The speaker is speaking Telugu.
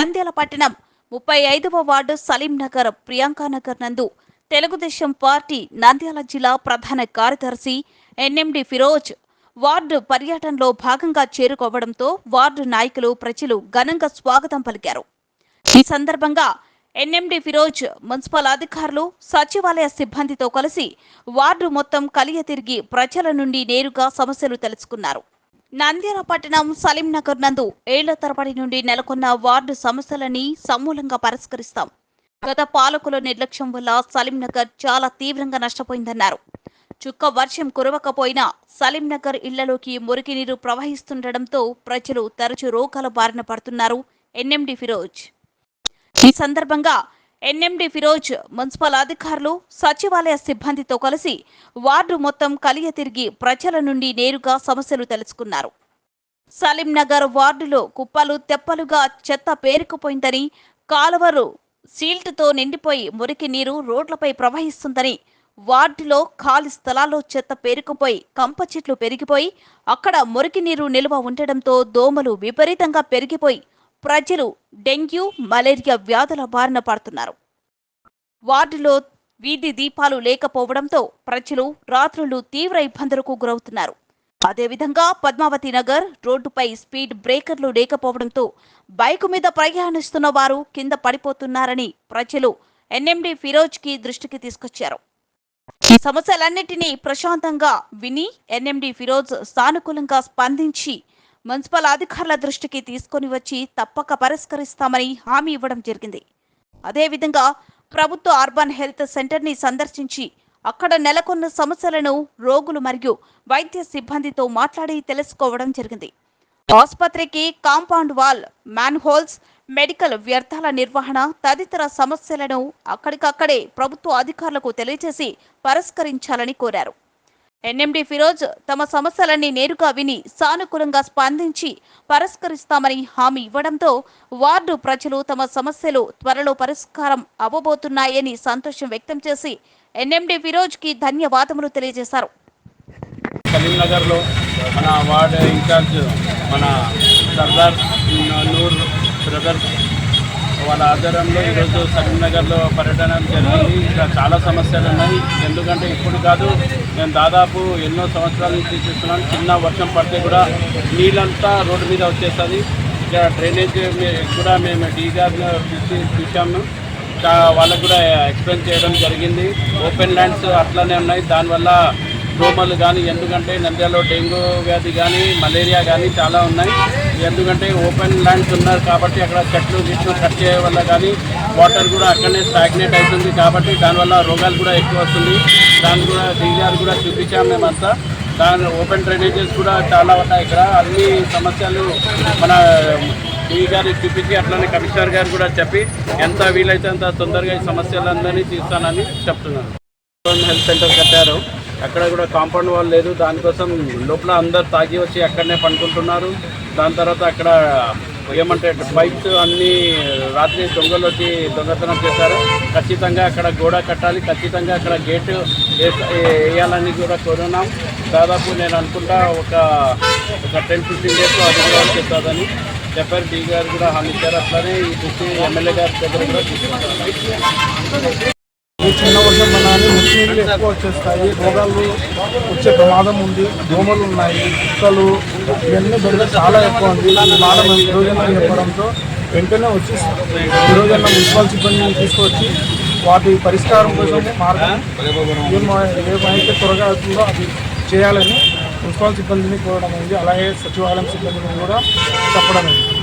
నంద్యాల పట్టణం 35వ వార్డు సలీం నగర్ ప్రియాంక నగర్ నందు తెలుగుదేశం పార్టీ నంద్యాల జిల్లా ప్రధాన కార్యదర్శి ఎన్ఎండి ఫిరోజ్ వార్డు పర్యటనలో భాగంగా చేరుకోవడంతో వార్డు నాయకులు ప్రజలు ఘనంగా స్వాగతం పలికారు. ఈ సందర్భంగా ఎన్ఎండి ఫిరోజ్ మున్సిపల్ అధికారులు సచివాలయ సిబ్బందితో కలిసి వార్డు మొత్తం కలియ తిరిగి ప్రజల నుండి నేరుగా సమస్యలు తెలుసుకున్నారు. నంద్యాల పట్టణం సలీం నగర్ నందు ఏళ్ల తరబడి నుండి నెలకొన్న వార్డు సమస్యలని సమూలంగా పరిష్కరిస్తాం. గత పాలకుల నిర్లక్ష్యం వల్ల సలీం నగర్ చాలా తీవ్రంగా నష్టపోయిందన్నారు. చుక్క వర్షం కురవకపోయినా సలీం నగర్ ఇళ్లలోకి మురికి నీరు ప్రవహిస్తుండటంతో ప్రజలు తరచూ రోగాల బారిన పడుతున్నారు. ఎన్ఎండి ఫిరోజ్ ఈ సందర్భంగా ఎన్ఎండి ఫిరోజ్ మున్సిపల్ అధికారులు సచివాలయ సిబ్బందితో కలిసి వార్డు మొత్తం కలియ తిరిగి ప్రజల నుండి నేరుగా సమస్యలు తెలుసుకున్నారు. సలీం నగర్ వార్డులో కుప్పలు తెప్పలుగా చెత్త పేరుకుపోయిందని, కాలువలు సీల్ట్తో నిండిపోయి మురికి నీరు రోడ్లపై ప్రవహిస్తుందని, వార్డులో ఖాళీ స్థలాల్లో చెత్త పేరుకుపోయి కంప చెట్లు పెరిగిపోయి అక్కడ మురికి నీరు నిల్వ ఉండడంతో దోమలు విపరీతంగా పెరిగిపోయి ప్రజలు డెంగ్యూ, మలేరియా వ్యాధుల బారిన పడుతున్నారు. వార్డులో వీధి దీపాలు లేకపోవడంతో ప్రజలు రాత్రులు తీవ్ర ఇబ్బందులకు గురవుతున్నారు. అదేవిధంగా పద్మావతి నగర్ రోడ్డుపై స్పీడ్ బ్రేకర్లు లేకపోవడంతో బైకు మీద ప్రయాణిస్తున్న వారు కింద పడిపోతున్నారని ప్రజలు ఎన్ఎండి ఫిరోజ్కి దృష్టికి తీసుకొచ్చారు. ఈ సమస్యలన్నింటినీ ప్రశాంతంగా విని ఎన్ఎండి ఫిరోజ్ సానుకూలంగా స్పందించి మున్సిపల్ అధికారుల దృష్టికి తీసుకొని వచ్చి తప్పక పరిష్కరిస్తామని హామీ ఇవ్వడం జరిగింది. అదేవిధంగా ప్రభుత్వ అర్బన్ హెల్త్ సెంటర్ని సందర్శించి అక్కడ నెలకొన్న సమస్యలను రోగులు మరియు వైద్య సిబ్బందితో మాట్లాడి తెలుసుకోవడం జరిగింది. ఆసుపత్రికి కాంపౌండ్ వాల్, మ్యాన్హోల్స్, మెడికల్ వ్యర్థాల నిర్వహణ తదితర సమస్యలను అక్కడికక్కడే ప్రభుత్వ అధికారులకు తెలియజేసి పరిష్కరించాలని కోరారు. ఎన్ఎండి ఫిరోజ్ తమ సమస్యలన్నీ నేరుగా విని సానుకూలంగా స్పందించి పరిష్కరిస్తామని హామీ ఇవ్వడంతో వార్డు ప్రజలు తమ సమస్యలు త్వరలో పరిష్కారం అవ్వబోతున్నాయని సంతోషం వ్యక్తం చేసి ఎన్ఎండి ఫిరోజ్కి ధన్యవాదములు తెలియజేశారు. సలీం నగర్లో మన వార్డ్ ఇన్ఛార్జ్ మన సర్దార్ నూర్ బ్రదర్ వాళ్ళ ఆధ్వర్యంలో ఈరోజు సలీం నగర్లో పర్యటన జరిగింది. ఇక్కడ చాలా సమస్యలు ఉన్నాయి. ఎందుకంటే ఇప్పుడు కాదు, నేను దాదాపు ఎన్నో సంవత్సరాల నుంచి చూస్తున్నాను. చిన్న వర్షం పడితే కూడా నీళ్ళంతా రోడ్డు మీద వచ్చేస్తుంది. ఇక్కడ డ్రైనేజ్ కూడా మేము డీగార్గా చూసాము. వాళ్ళకు కూడా ఎక్స్ప్లెయిన్ చేయడం జరిగింది. ఓపెన్ ల్యాండ్స్ అట్లనే ఉన్నాయి. దానివల్ల దోమలు కానీ, ఎందుకంటే నంద్యాలలో డెంగ్యూ వ్యాధి కానీ, మలేరియా కానీ చాలా ఉన్నాయి. ఎందుకంటే ఓపెన్ ల్యాండ్స్ ఉన్నారు కాబట్టి అక్కడ చెట్లు కట్ చేయడం వల్ల కానీ వాటర్ కూడా అక్కడనే స్టాగ్నేట్ అవుతుంది కాబట్టి దానివల్ల రోగాలు కూడా ఎక్కువ వస్తుంది. దాన్ని కూడా డీగారు కూడా చూపించాము మేమంతా. దాని ఓపెన్ డ్రైనేజెస్ కూడా చాలా ఉన్నాయి. ఇక్కడ అన్ని సమస్యలు మన డీ గారికి చూపించి అట్లనే కమిషనర్ గారు కూడా చెప్పి ఎంత వీలైతే అంత తొందరగా ఈ సమస్యలందరినీ తీస్తానని చెప్తున్నాను. హెల్త్ సెంటర్ కట్టారు, అక్కడ కూడా కాంపౌండ్ వాల్ లేదు. దానికోసం లోపల అందరు తాగి వచ్చి అక్కడనే పండుకుంటున్నారు. దాని తర్వాత అక్కడ ఏమంటే బైక్స్ అన్నీ రాత్రి దొంగలు వచ్చి దొంగతనం చేశారు. ఖచ్చితంగా అక్కడ గోడ కట్టాలి, ఖచ్చితంగా అక్కడ గేటు వేయాలని కూడా కోరున్నాం. దాదాపు నేను అనుకుంటా ఒక 10-15 డేస్లో అది కూడా చేస్తుందని చెప్పారు. డీ గారు కూడా హామీ ఇచ్చారు. అట్లనే ఈ దృష్టి ఎమ్మెల్యే గారి దగ్గర కూడా తీసుకుంటారు. ఈ చిన్న వర్షం పడాలని ముచ్చినీళ్ళు ఎక్కువ వచ్చేస్తాయి, రోగాలు వచ్చే ప్రమాదం ఉంది, దోమలు ఉన్నాయి, కుక్కలు ఇవన్నీ బెడద చాలా ఎక్కువ ఉంది. ఈ మాట మేము ఈరోజన్నా చెప్పడంతో వెంటనే వచ్చి ఈరోజన్నా మున్సిపల్ సిబ్బందిని తీసుకొచ్చి వాటి పరిష్కారం కోసం మార్గం ఏమైతే త్వరగా అవుతుందో అది చేయాలని మున్సిపల్ సిబ్బందిని కోరడం అయింది. అలాగే సచివాలయం సిబ్బందిని కూడా చెప్పడం అయింది.